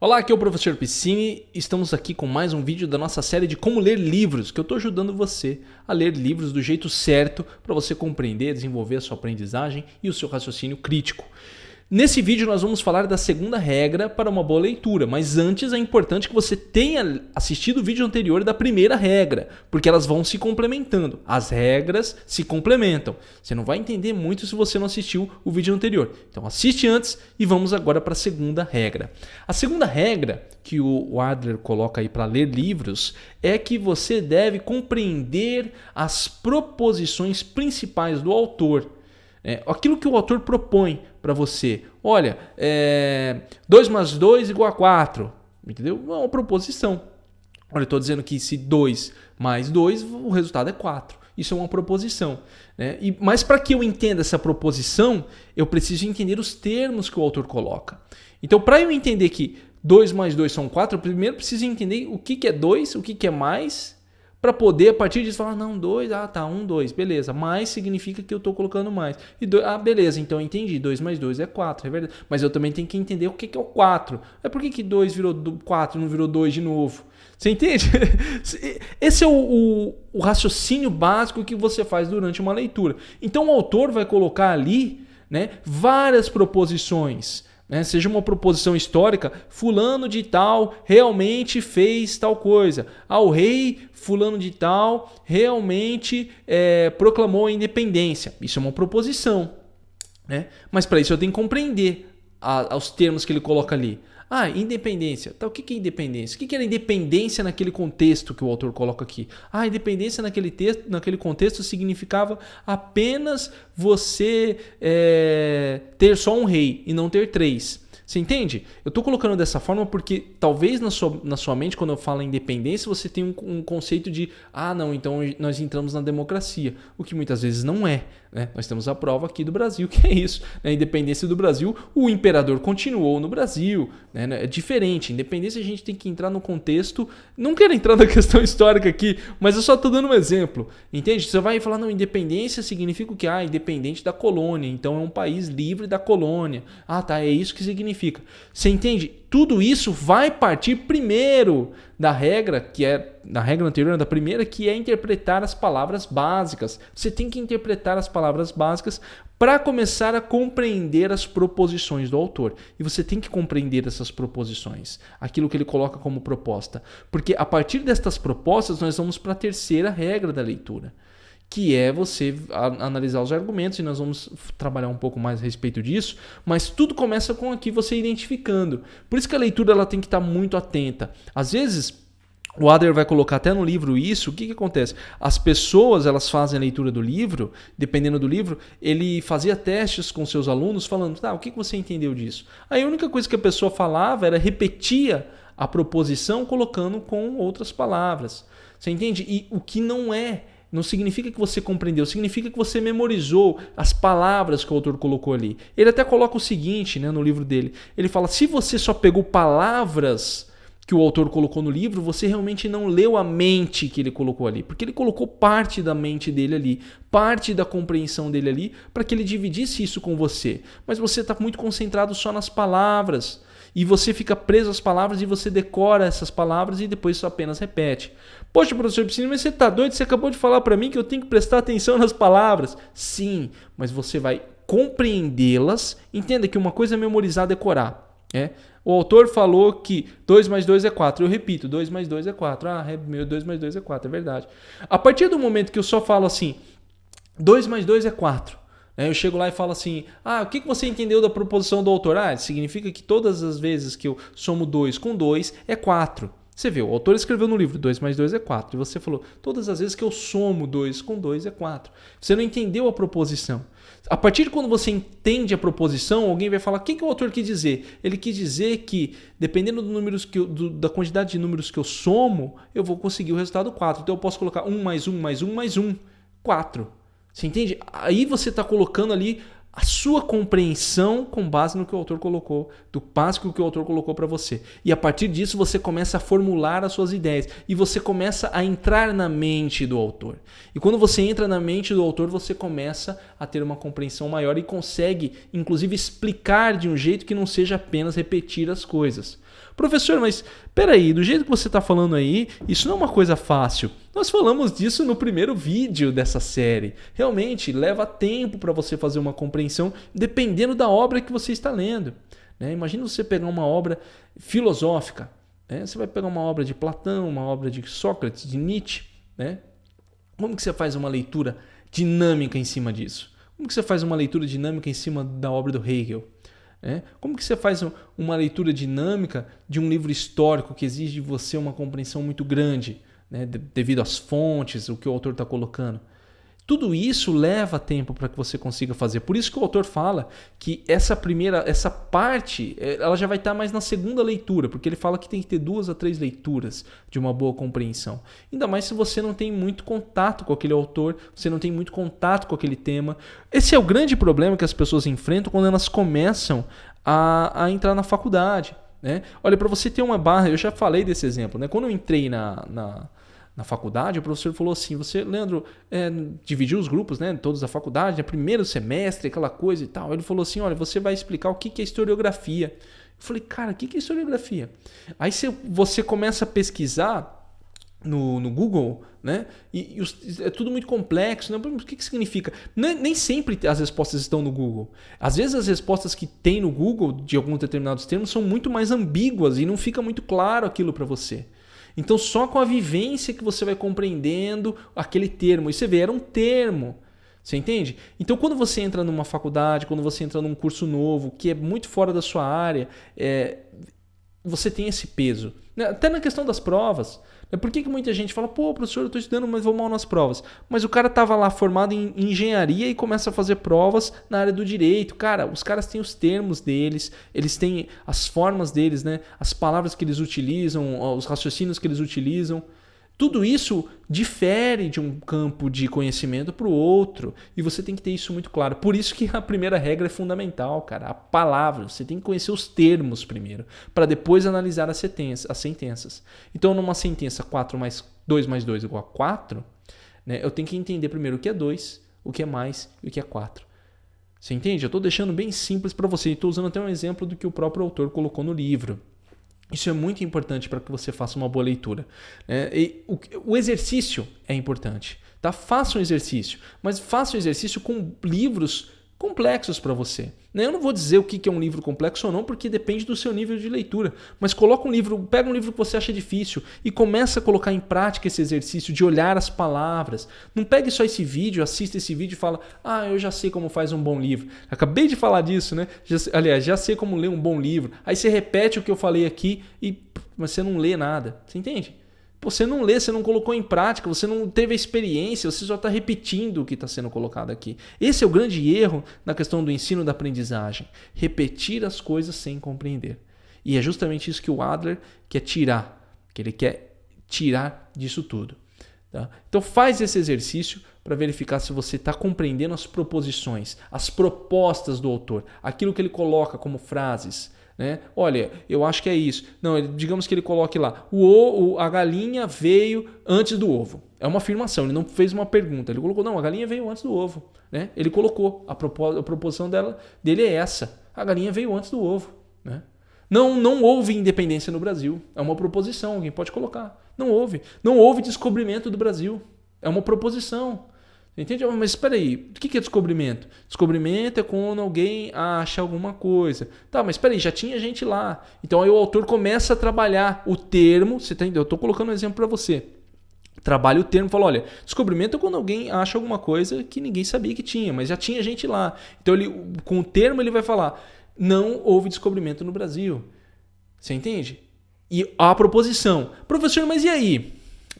Olá, aqui é o professor Piscine. Estamos aqui com mais um vídeo da nossa série de como ler livros, que eu estou ajudando você a ler livros do jeito certo para você compreender, desenvolver a sua aprendizagem e o seu raciocínio crítico. Nesse vídeo nós vamos falar da segunda regra para uma boa leitura, mas antes é importante que você tenha assistido o vídeo anterior da primeira regra, porque elas vão se complementando. As regras se complementam. Você não vai entender muito se você não assistiu o vídeo anterior. Então assiste antes e vamos agora para a segunda regra. A segunda regra que o Adler coloca aí para ler livros é que você deve compreender as proposições principais do autor. Aquilo que o autor propõe para você. Olha, 2 mais 2 igual a 4. Entendeu? É uma proposição. Olha, eu estou dizendo que se 2 mais 2, o resultado é 4. Isso é uma proposição. Mas para que eu entenda essa proposição, eu preciso entender os termos que o autor coloca. Então, para eu entender que 2 mais 2 são 4, eu primeiro preciso entender o que é 2, o que é mais, para poder, a partir disso, falar, não, 2, 1, 2, beleza. Mais significa que eu estou colocando mais. E 2, beleza, então eu entendi, 2 mais 2 é 4, é verdade. Mas eu também tenho que entender o que é o 4. Por que 2 virou 4 e não virou 2 de novo? Você entende? Esse é o raciocínio básico que você faz durante uma leitura. Então o autor vai colocar ali, várias proposições. Seja uma proposição histórica, fulano de tal realmente fez tal coisa. O rei fulano de tal realmente proclamou a independência. Isso é uma proposição. Mas para isso eu tenho que compreender os termos que ele coloca ali. Independência. O que é independência? O que era independência naquele contexto que o autor coloca aqui? Independência naquele contexto significava apenas você ter só um rei e não ter 3. Você entende? Eu estou colocando dessa forma porque talvez na sua mente, quando eu falo em independência, você tem um conceito de não, então nós entramos na democracia. O que muitas vezes não é. Nós temos a prova aqui do Brasil, que é isso. Na independência do Brasil, o imperador continuou no Brasil. É diferente. Independência a gente tem que entrar no contexto. Não quero entrar na questão histórica aqui, mas eu só estou dando um exemplo. Entende? Você vai falar, não, independência significa o quê? Independente da colônia. Então é um país livre da colônia. É isso que significa. Você entende? Tudo isso vai partir primeiro da regra, que é na regra anterior, da primeira, que é interpretar as palavras básicas. Você tem que interpretar as palavras básicas para começar a compreender as proposições do autor. E você tem que compreender essas proposições, aquilo que ele coloca como proposta. Porque a partir destas propostas, nós vamos para a terceira regra da leitura, que é você analisar os argumentos, e nós vamos trabalhar um pouco mais a respeito disso, mas tudo começa com aqui você identificando. Por isso que a leitura ela tem que estar muito atenta. Às vezes, o Adler vai colocar até no livro isso, o que acontece? As pessoas elas fazem a leitura do livro, dependendo do livro, ele fazia testes com seus alunos falando, o que você entendeu disso? Aí a única coisa que a pessoa falava era repetia a proposição colocando com outras palavras. Você entende? E o que não significa que você compreendeu, significa que você memorizou as palavras que o autor colocou ali. Ele até coloca o seguinte, no livro dele. Ele fala, se você só pegou palavras que o autor colocou no livro, você realmente não leu a mente que ele colocou ali. Porque ele colocou parte da mente dele ali, parte da compreensão dele ali, para que ele dividisse isso com você. Mas você está muito concentrado só nas palavras. E você fica preso às palavras e você decora essas palavras e depois só apenas repete. Poxa, professor Piscine, mas você está doido? Você acabou de falar para mim que eu tenho que prestar atenção nas palavras. Sim, mas você vai compreendê-las. Entenda que uma coisa é memorizar, decorar. O autor falou que 2 mais 2 é 4. Eu repito, 2 mais 2 é 4. 2 mais 2 é 4, é verdade. A partir do momento que eu só falo assim, 2 mais 2 é 4. Eu chego lá e falo assim, o que você entendeu da proposição do autor? Significa que todas as vezes que eu somo 2 com 2 é 4. Você vê, o autor escreveu no livro 2 mais 2 é 4. E você falou, todas as vezes que eu somo 2 com 2 é 4. Você não entendeu a proposição. A partir de quando você entende a proposição, alguém vai falar, o que o autor quis dizer? Ele quis dizer que, dependendo da quantidade de números que eu somo, eu vou conseguir o resultado 4. Então eu posso colocar 1 mais 1 mais 1 mais 1, 4. Você entende? Aí você está colocando ali a sua compreensão com base no que o autor colocou, do básico que o autor colocou para você. E a partir disso você começa a formular as suas ideias e você começa a entrar na mente do autor. E quando você entra na mente do autor, você começa a ter uma compreensão maior e consegue, inclusive, explicar de um jeito que não seja apenas repetir as coisas. Professor, mas peraí, do jeito que você está falando aí, isso não é uma coisa fácil. Nós falamos disso no primeiro vídeo dessa série. Realmente, leva tempo para você fazer uma compreensão, dependendo da obra que você está lendo. Imagina você pegar uma obra filosófica. Você vai pegar uma obra de Platão, uma obra de Sócrates, de Nietzsche. Como que você faz uma leitura dinâmica em cima disso? Como que você faz uma leitura dinâmica em cima da obra do Hegel? Como que você faz uma leitura dinâmica de um livro histórico que exige de você uma compreensão muito grande, devido às fontes, o que o autor está colocando? Tudo isso leva tempo para que você consiga fazer. Por isso que o autor fala que essa parte, ela já vai estar mais na segunda leitura, porque ele fala que tem que ter 2 a 3 leituras de uma boa compreensão. Ainda mais se você não tem muito contato com aquele autor, você não tem muito contato com aquele tema. Esse é o grande problema que as pessoas enfrentam quando elas começam a entrar na faculdade. Olha, para você ter uma barra, eu já falei desse exemplo. Quando eu entrei na faculdade, o professor falou assim, Leandro, dividiu os grupos, todos da faculdade, primeiro semestre, aquela coisa e tal. Ele falou assim, olha, você vai explicar o que é historiografia. Eu falei, cara, o que é historiografia? Aí você começa a pesquisar no Google, e é tudo muito complexo. O que significa? Nem sempre as respostas estão no Google. Às vezes as respostas que tem no Google de alguns determinados termos são muito mais ambíguas e não fica muito claro aquilo para você. Então só com a vivência que você vai compreendendo aquele termo. E você vê, era um termo. Você entende? Então quando você entra numa faculdade, quando você entra num curso novo, que é muito fora da sua área, você tem esse peso. Até na questão das provas. Por que muita gente fala, pô, professor, eu estou estudando, mas vou mal nas provas. Mas o cara estava lá formado em engenharia e começa a fazer provas na área do direito. Cara, os caras têm os termos deles, eles têm as formas deles, as palavras que eles utilizam, os raciocínios que eles utilizam. Tudo isso difere de um campo de conhecimento para o outro. E você tem que ter isso muito claro. Por isso que a primeira regra é fundamental, cara. A palavra. Você tem que conhecer os termos primeiro, para depois analisar as sentenças. Então, numa sentença 2 mais 2 igual a 4, eu tenho que entender primeiro o que é 2, o que é mais e o que é 4. Você entende? Eu estou deixando bem simples para você. Estou usando até um exemplo do que o próprio autor colocou no livro. Isso é muito importante para que você faça uma boa leitura. E o exercício é importante. Faça um exercício, mas faça um exercício com livros complexos para você. Eu não vou dizer o que é um livro complexo ou não, porque depende do seu nível de leitura. Mas pega um livro que você acha difícil e começa a colocar em prática esse exercício de olhar as palavras. Não pegue só esse vídeo, assista esse vídeo e fala, eu já sei como faz um bom livro. Acabei de falar disso, já sei como ler um bom livro. Aí você repete o que eu falei aqui, mas você não lê nada. Você entende? Você não lê, você não colocou em prática, você não teve a experiência, você só está repetindo o que está sendo colocado aqui. Esse é o grande erro na questão do ensino da aprendizagem. Repetir as coisas sem compreender. E é justamente isso que o Adler quer tirar, que ele quer tirar disso tudo. Então faz esse exercício para verificar se você está compreendendo as proposições, as propostas do autor, aquilo que ele coloca como frases. Olha, eu acho que é isso. Não, digamos que ele coloque lá, a galinha veio antes do ovo. É uma afirmação, ele não fez uma pergunta. Ele colocou, não, a galinha veio antes do ovo. Ele colocou, a proposição dele é essa. A galinha veio antes do ovo. Não houve independência no Brasil. É uma proposição, alguém pode colocar. Não houve descobrimento do Brasil. É uma proposição. Entende? Mas espera aí, o que é descobrimento? Descobrimento é quando alguém acha alguma coisa. Mas espera aí, já tinha gente lá. Então aí o autor começa a trabalhar o termo. Eu estou colocando um exemplo para você. Trabalha o termo e fala, olha, descobrimento é quando alguém acha alguma coisa que ninguém sabia que tinha, mas já tinha gente lá. Então com o termo ele vai falar, não houve descobrimento no Brasil. Você entende? E a proposição. Professor, mas e aí?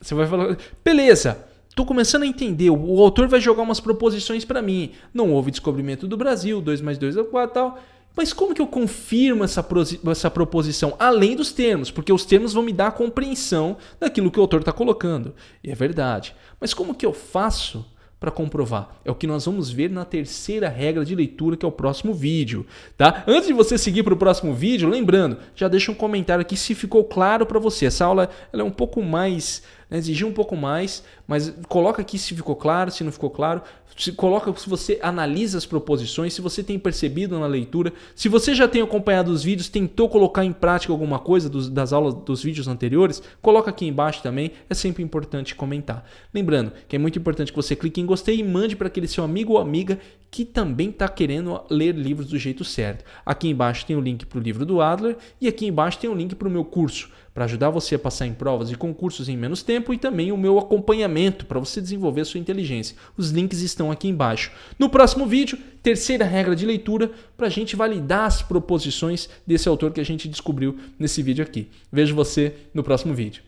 Você vai falar, beleza. Estou começando a entender, o autor vai jogar umas proposições para mim. Não houve descobrimento do Brasil, 2 mais 2 é 4 e tal. Mas como que eu confirmo essa proposição? Além dos termos, porque os termos vão me dar a compreensão daquilo que o autor está colocando. E é verdade. Mas como que eu faço para comprovar? É o que nós vamos ver na terceira regra de leitura, que é o próximo vídeo. Antes de você seguir para o próximo vídeo, lembrando, já deixa um comentário aqui se ficou claro para você. Essa aula ela é um pouco mais né? Exigir um pouco mais, mas coloca aqui se ficou claro, se não ficou claro. Coloca se você analisa as proposições, se você tem percebido na leitura, se você já tem acompanhado os vídeos, tentou colocar em prática alguma coisa das aulas dos vídeos anteriores, coloca aqui embaixo também, é sempre importante comentar. Lembrando que é muito importante que você clique em gostei e mande para aquele seu amigo ou amiga que também está querendo ler livros do jeito certo. Aqui embaixo tem o link para o livro do Adler e aqui embaixo tem o link para o meu curso, para ajudar você a passar em provas e concursos em menos tempo, e também o meu acompanhamento para você desenvolver a sua inteligência. Os links estão aqui embaixo. No próximo vídeo, terceira regra de leitura para a gente validar as proposições desse autor que a gente descobriu nesse vídeo aqui. Vejo você no próximo vídeo.